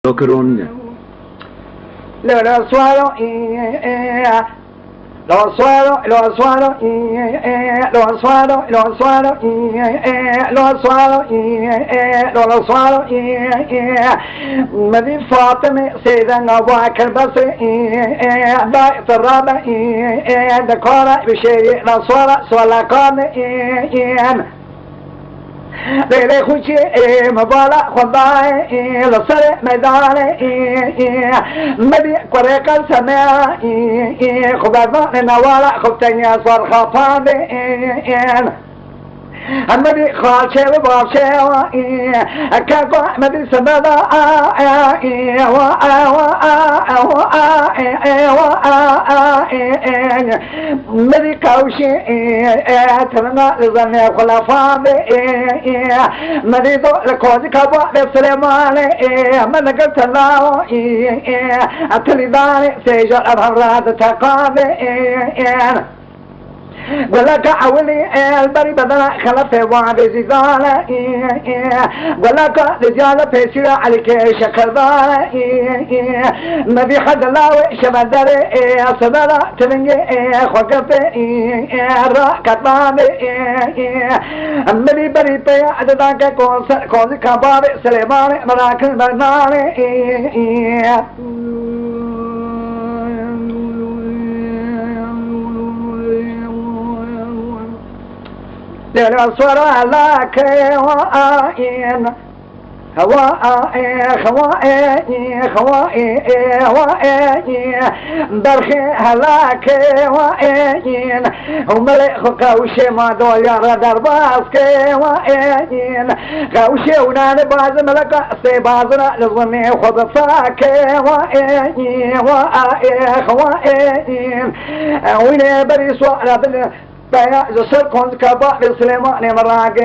Locarone. Lo suelo lo suelo, lo suelo, lo suelo, lo suelo, lo suelo, lo suelo, مدي فاطمة سيدنا أبو بكر بصري ضيف الرابع ذكر بشيء رسول صلى الله ليلة خوشي مبالا خضاي لصر ميدان مدي قريقا سماء خبرنا نوالا خبتني صار خفاض مدي خالشي وبابشي كاكو مدي سبدا مدي كوشي ترنا لزني خلافان مدي دو لكوزي كابو بسلمان من قلت الله اتلي داني سيجر الهمرات تقاضي ولك عولي البري بدنا خلفه وعد زيدانا ولك رجال فيسيرا عليك شكردانا مبي حد الله شمدر صدر تلنجي خوكفه راكتان مبي بري بي عددان كوزي كباب سليمان مراكن برنان للأصور لك وآين هواء خوائي برخي هلاك وآين وملئ قوشي ما دوير درباسك وآين قوشي ونان باز ملك سيبازنا لظني خبصاك وآين خوائي وين بري سوال بيا جسر كونز كبا بسليمان مراقي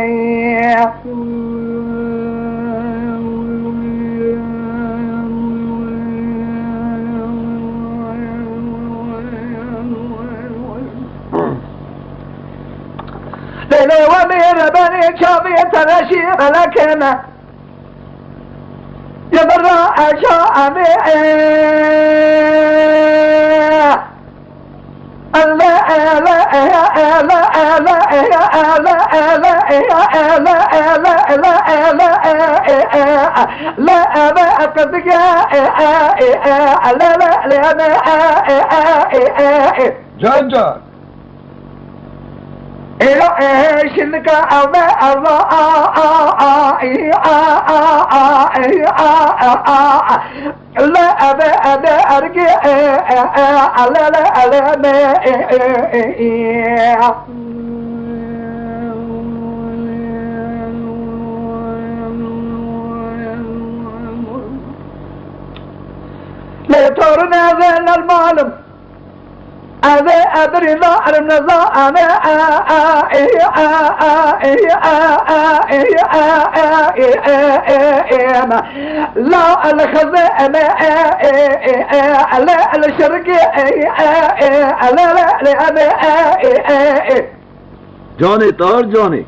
ليلي وبير بني شابي ترشي ملكنا يبرا أشاء لا أنا أتذكر جان جان شنك لا أبا أرجع لا تورنا ذن المعلم هذا أدري ظاهر النظام لا الخزائن لا الشرق جاني طار جاني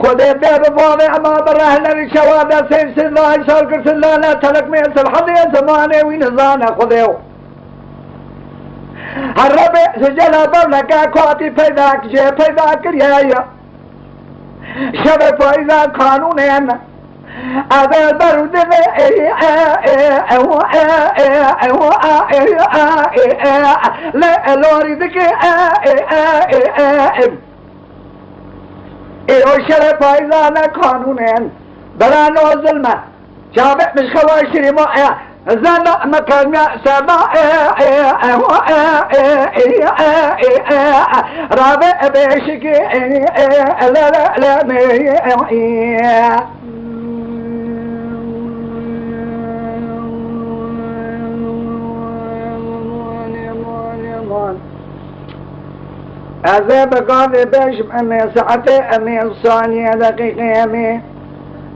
خذ الباب واضع ما برهنا للشوادة سيد الله يسالك سلانا تلك ميل الحضي زماني وينزانا خذيو الربع سجل بولك كواتي فيداك جي فيداك ريايا شبه فايزا قانونين هذا البرود لا لوري ذكي شبه فايزا قانونين برانو ظلمة شابه مش خواشري معي زنا مكان سما رابع بيشك لا لا لا هذا بقاضي بيش أمي ساعتي أمي ثانية دقيقة أمي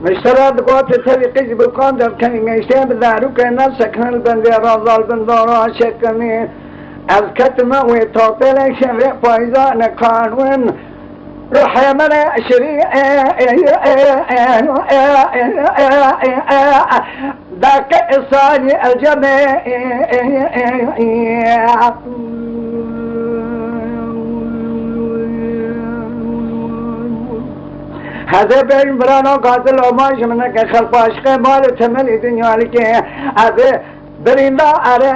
مشترد قوت تريقش بالقدر كلمة يشتاب ذارك نفسك البندي رضال بندورا شكمي از كتمة ويطوطلك شرق فايزان قانون روح من شري ذاك إصاني الجميع هذا بين برانا قاتل وماش منك خلف عشق مال تملي دنيا لك هذا بريندا أرى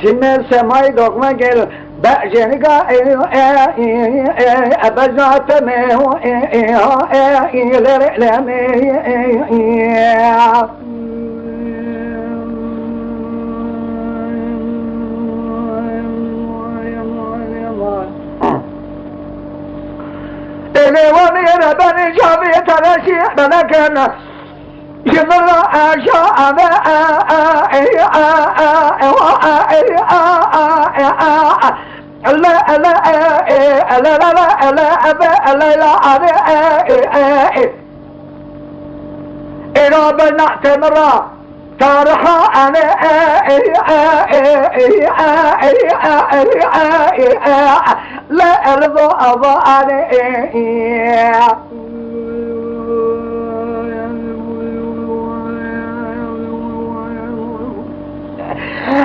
سمع سماي دوغما قل بأجنقا أبجات مهو لرعلمي إلي ومير بني شافي تنشي بلكنا يضل أشاء لا إذا بنعت مرة تارحا أنا لا أرضى أضعني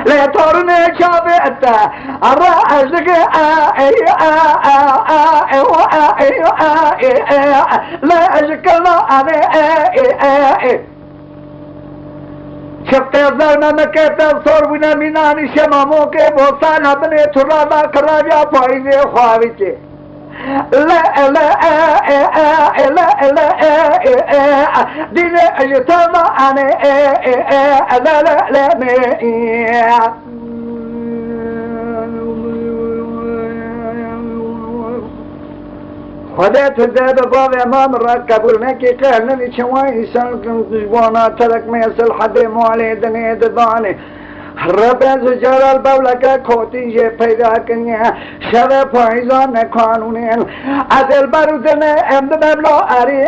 لا ترني شابعته الرأسك لا أشكل أنا شفت الظلم مكت الصور ونميناني شماموك بوصان ابني ترابا كراجا فايزي خواهيك لا دين اجتمع أنا لا خدت الزاد باب امام الركب والمكي قالني شوي سالكم تجبونا ترك ميسل حد موالي دني دباني ربز جرال بولك كوتي جي پیدا کنیا شب پایزان قانونین از البرودن امد ببلو اری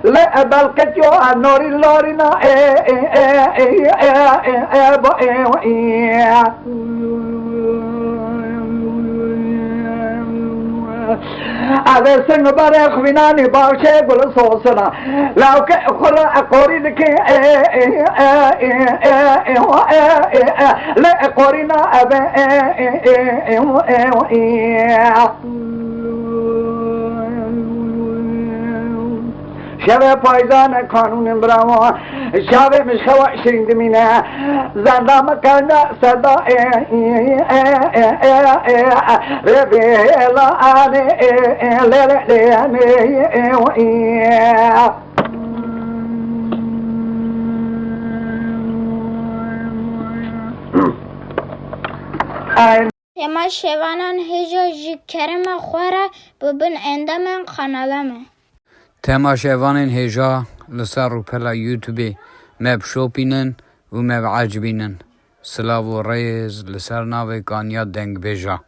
لا بلکت یو نوری لورینا هذا سنگ برای خوینانی باشه گل سوسنا لو که خورا اقوری لکی لا قرنا أبا شبه پایزان قانون براما شبه مشخوا 20 دمینه زنده مکنه صدا ربیلا تما شوانان هجا جی کرم خوره ببین اندامن خانالمه تما شوانان هجا لسر رو پلا یوتیوبی مب شوپینن و مب عجبینن سلاو و ریز لسر ناوی کانیا دنگ بیجا